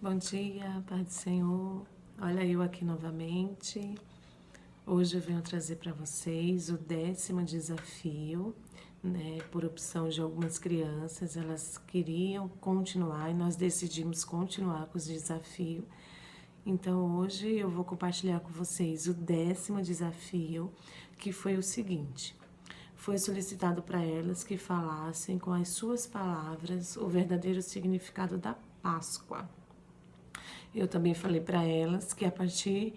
Bom dia, Pai do Senhor. Olha eu aqui novamente. Hoje eu venho trazer para vocês o 10º desafio, né? Por opção de algumas crianças, elas queriam continuar e nós decidimos continuar com os desafios. Então hoje eu vou compartilhar com vocês o 10º desafio, que foi o seguinte: foi solicitado para elas que falassem com as suas palavras o verdadeiro significado da Páscoa. Eu também falei para elas que a partir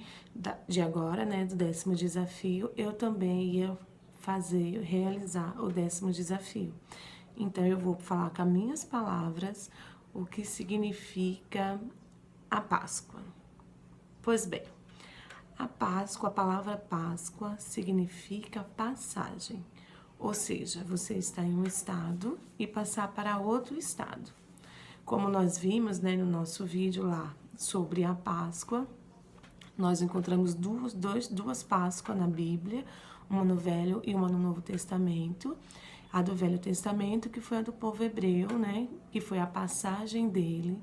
de agora, né, do 10º desafio, eu também ia realizar o 10º desafio. Então, eu vou falar com as minhas palavras o que significa a Páscoa. Pois bem, a Páscoa, a palavra Páscoa significa passagem. Ou seja, você está em um estado e passar para outro estado. Como nós vimos, né, no nosso vídeo lá sobre a Páscoa, nós encontramos duas Páscoas na Bíblia, uma no Velho e uma no Novo Testamento. A do Velho Testamento, que foi a do povo hebreu, né, que foi a passagem dele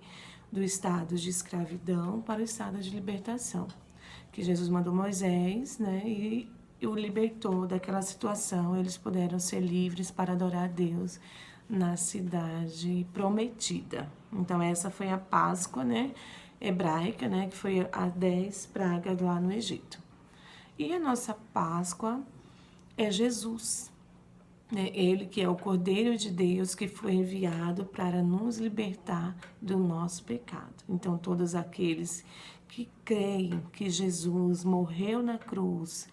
do estado de escravidão para o estado de libertação, que Jesus mandou Moisés, né, e o libertou daquela situação. Eles puderam ser livres para adorar a Deus na cidade prometida. Então essa foi a Páscoa, né, hebraica, né, que foi as 10 pragas lá no Egito. E a nossa Páscoa é Jesus, né? Ele que é o Cordeiro de Deus que foi enviado para nos libertar do nosso pecado. Então todos aqueles que creem que Jesus morreu na cruz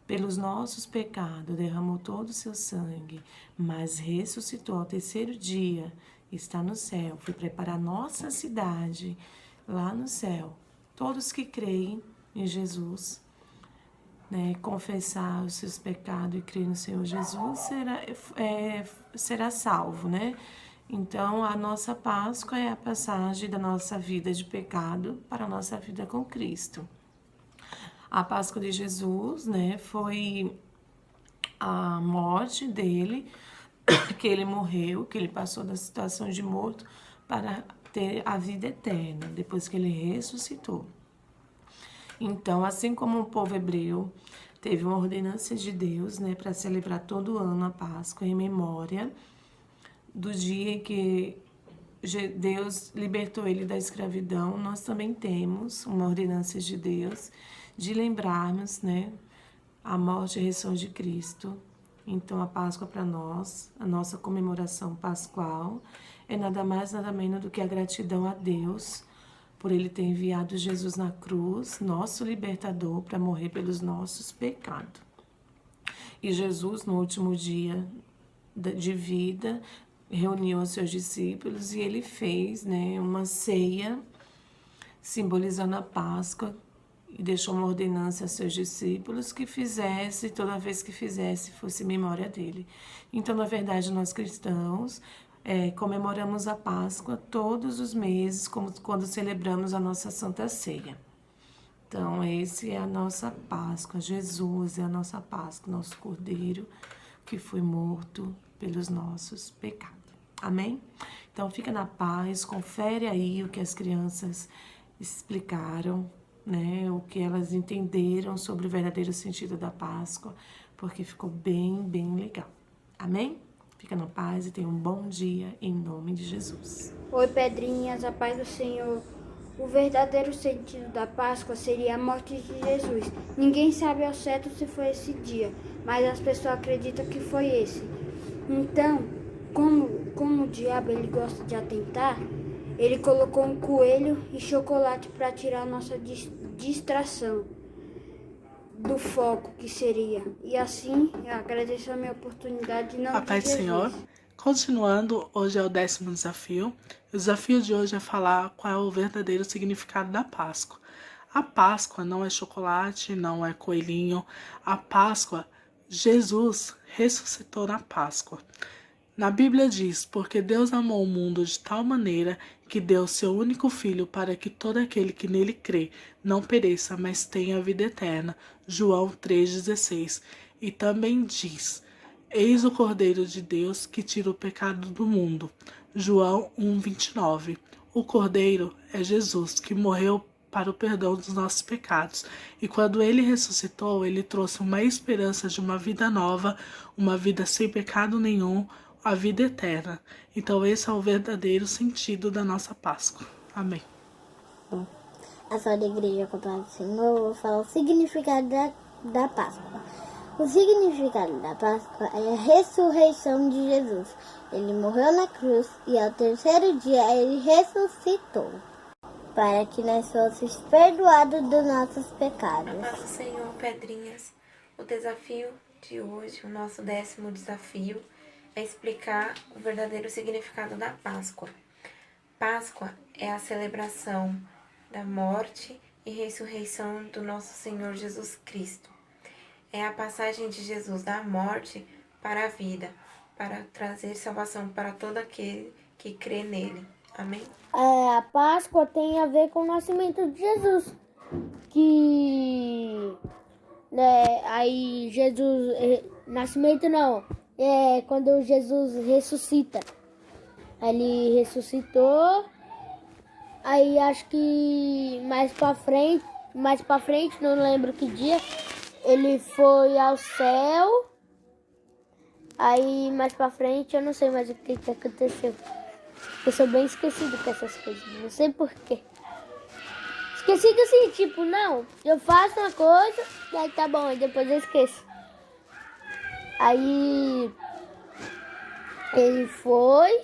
pelos nossos pecados, derramou todo o seu sangue, mas ressuscitou ao terceiro dia, está no céu, foi preparar nossa cidade lá no céu. Todos que creem em Jesus, né, confessar os seus pecados e crer no Senhor Jesus, será salvo, né? Então, a nossa Páscoa é a passagem da nossa vida de pecado para a nossa vida com Cristo. A Páscoa de Jesus, né, foi a morte dele, que ele morreu, que ele passou da situação de morto para ter a vida eterna, depois que ele ressuscitou. Então, assim como o povo hebreu teve uma ordenança de Deus, né, para celebrar todo ano a Páscoa em memória do dia em que Deus libertou ele da escravidão, nós também temos uma ordenança de Deus de lembrarmos, né, a morte e a ressurreição de Cristo. Então, a Páscoa para nós, a nossa comemoração pascual, é nada mais, nada menos do que a gratidão a Deus por Ele ter enviado Jesus na cruz, nosso libertador, para morrer pelos nossos pecados. E Jesus, no último dia de vida, reuniu os seus discípulos e ele fez, né, uma ceia simbolizando a Páscoa e deixou uma ordenança a seus discípulos que fizesse, toda vez que fizesse, fosse memória dele. Então, na verdade, nós cristãos comemoramos a Páscoa todos os meses, como quando celebramos a nossa Santa Ceia. Então, esse é a nossa Páscoa. Jesus é a nossa Páscoa, nosso Cordeiro que foi morto pelos nossos pecados. Amém? Então, fica na paz, confere aí o que as crianças explicaram, né? O que elas entenderam sobre o verdadeiro sentido da Páscoa, porque ficou bem, bem legal. Amém? Fica na paz e tenha um bom dia em nome de Jesus. Oi, Pedrinhas, a paz do Senhor. O verdadeiro sentido da Páscoa seria a morte de Jesus. Ninguém sabe ao certo se foi esse dia, mas as pessoas acreditam que foi esse. Então, como o diabo ele gosta de atentar, ele colocou um coelho e chocolate para tirar a nossa distração do foco que seria. E assim, eu agradeço a minha oportunidade de não Pai do Senhor, continuando, hoje é o 10º desafio. O desafio de hoje é falar qual é o verdadeiro significado da Páscoa. A Páscoa não é chocolate, não é coelhinho. A Páscoa, Jesus ressuscitou na Páscoa. Na Bíblia diz, porque Deus amou o mundo de tal maneira que deu seu único filho para que todo aquele que nele crê não pereça, mas tenha a vida eterna. João 3,16. E também diz, eis o Cordeiro de Deus que tira o pecado do mundo. João 1,29. O Cordeiro é Jesus, que morreu para o perdão dos nossos pecados. E quando ele ressuscitou, ele trouxe uma esperança de uma vida nova, uma vida sem pecado nenhum, a vida eterna. Então esse é o verdadeiro sentido da nossa Páscoa. Amém. A sua da Igreja Completa do Senhor, eu vou falar o significado da Páscoa. O significado da Páscoa é a ressurreição de Jesus. Ele morreu na cruz e ao terceiro dia ele ressuscitou, para que nós fôssemos perdoados dos nossos pecados. Nosso Senhor, Pedrinhas, o desafio de hoje, o nosso 10º desafio, é explicar o verdadeiro significado da Páscoa. Páscoa é a celebração da morte e ressurreição do nosso Senhor Jesus Cristo. É a passagem de Jesus da morte para a vida, para trazer salvação para todo aquele que crê nele. Amém? A Páscoa tem a ver com o nascimento de Jesus. Aí Jesus... Nascimento não. É quando Jesus ressuscita. Ele ressuscitou. Aí acho que mais pra frente, não lembro que dia, ele foi ao céu. Aí mais pra frente eu não sei mais o que aconteceu. Eu sou bem esquecido com essas coisas, não sei porquê. Esquecido assim, tipo, não, eu faço uma coisa, e aí tá bom, aí depois eu esqueço. Aí ele foi,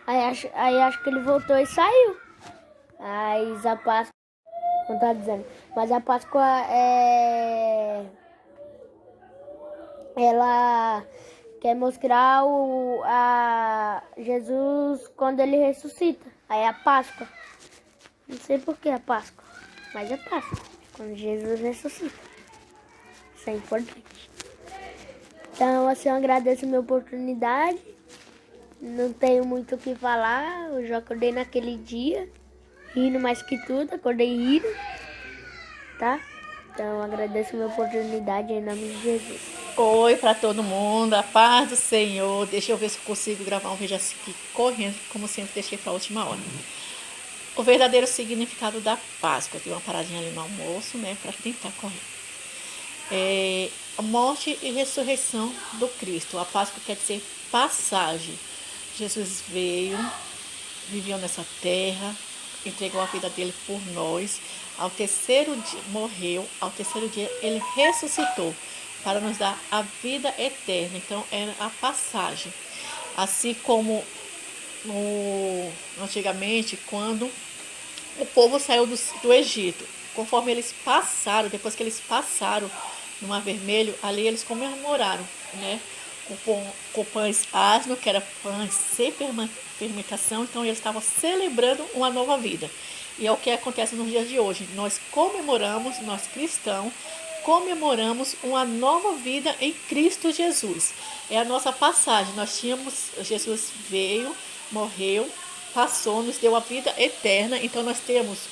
aí acho que ele voltou e saiu. Mas a Páscoa, não tá dizendo, mas a Páscoa ela quer mostrar a Jesus quando ele ressuscita. Aí é a Páscoa. Não sei por que a Páscoa, mas é Páscoa, quando Jesus ressuscita. Isso é importante. Então, assim, eu agradeço a minha oportunidade. Não tenho muito o que falar. Eu já acordei naquele dia, rindo mais que tudo. Acordei rindo, tá? Então, eu agradeço a minha oportunidade em nome de Jesus. Oi para todo mundo, a paz do Senhor. Deixa eu ver se eu consigo gravar um vídeo aqui correndo, como sempre deixei para a última hora. O verdadeiro significado da Páscoa. Tem uma paradinha ali no almoço, né, para tentar correr. A morte e ressurreição do Cristo. A Páscoa quer dizer passagem. Jesus veio, viveu nessa terra, entregou a vida dele por nós. Ao terceiro dia, morreu, ao terceiro dia ele ressuscitou para nos dar a vida eterna. Então era a passagem. Assim como antigamente, quando o povo saiu do Egito, conforme eles passaram, depois que eles passaram no Mar Vermelho, ali eles comemoraram, né? Com pães asno, que era pães sem fermentação, então eles estavam celebrando uma nova vida. E é o que acontece nos dias de hoje. Nós cristãos, comemoramos uma nova vida em Cristo Jesus. É a nossa passagem. Jesus veio, morreu, passou, nos deu a vida eterna. Então nós temos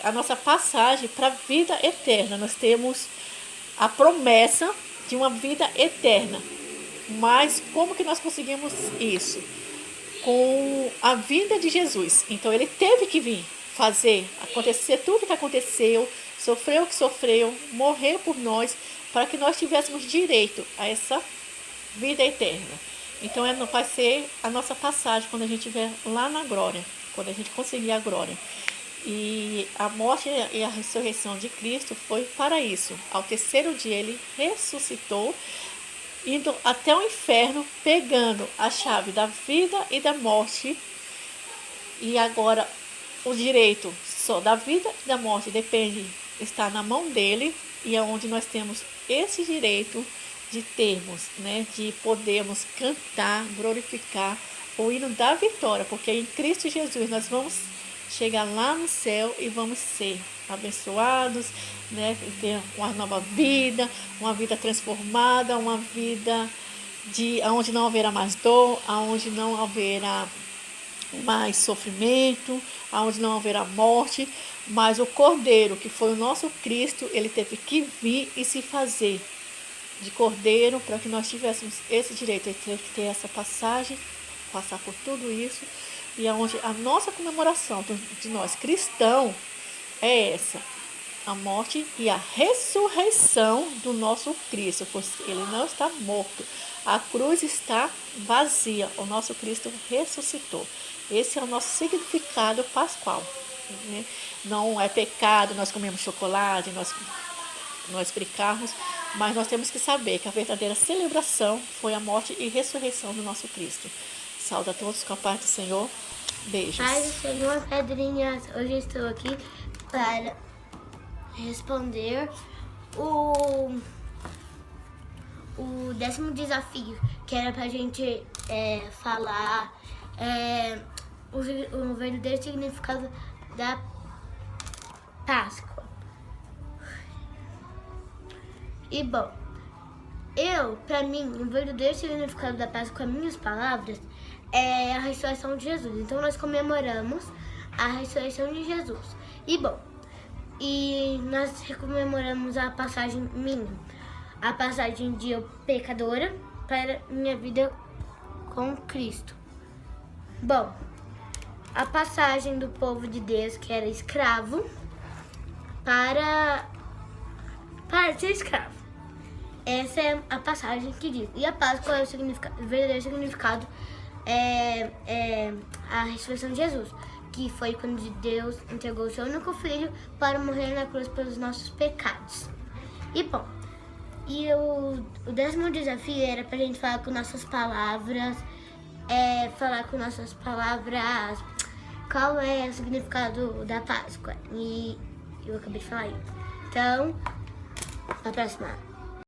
a nossa passagem para a vida eterna. Nós temos a promessa de uma vida eterna. Mas como que nós conseguimos isso? Com a vinda de Jesus. Então ele teve que vir fazer acontecer tudo o que aconteceu, sofreu o que sofreu, morrer por nós, para que nós tivéssemos direito a essa vida eterna. Então vai ser a nossa passagem quando a gente estiver lá na glória, quando a gente conseguir a glória. E a morte e a ressurreição de Cristo foi para isso. Ao terceiro dia ele ressuscitou, indo até o inferno, pegando a chave da vida e da morte. E agora o direito só da vida e da morte está na mão dele, e é onde nós temos esse direito de termos, né, de podermos cantar, glorificar o hino da vitória, porque em Cristo Jesus nós vamos chegar lá no céu e vamos ser abençoados, né, ter uma nova vida, uma vida transformada, uma vida onde não haverá mais dor, onde não haverá mais sofrimento, onde não haverá morte, mas o Cordeiro, que foi o nosso Cristo, ele teve que vir e se fazer de cordeiro, para que nós tivéssemos esse direito. Ele teve que ter essa passagem, passar por tudo isso, e onde a nossa comemoração de nós cristãos é essa, a morte e a ressurreição do nosso Cristo, pois ele não está morto, a cruz está vazia, o nosso Cristo ressuscitou. Esse é o nosso significado pascual, né? Não é pecado nós comemos chocolate, nós brincarmos, mas nós temos que saber que a verdadeira celebração foi a morte e ressurreição do nosso Cristo. Saúde a todos com a paz do Senhor. Beijos. Paz do Senhor, Pedrinhas. Hoje estou aqui para responder o 10º desafio, que era pra gente falar o verdadeiro significado da Páscoa. E bom, pra mim, o verdadeiro significado da Páscoa, com as minhas palavras, é a ressurreição de Jesus. Então nós comemoramos a ressurreição de Jesus. E bom, nós comemoramos a passagem minha, a passagem de eu pecadora para minha vida com Cristo. Bom, a passagem do povo de Deus que era escravo para ser escravo. Essa é a passagem que diz. E a Páscoa é o verdadeiro significado a ressurreição de Jesus, que foi quando Deus entregou o seu único filho para morrer na cruz pelos nossos pecados. E bom, o 10º desafio era pra gente falar com nossas palavras, qual é o significado da Páscoa. E eu acabei de falar isso. Então, a próxima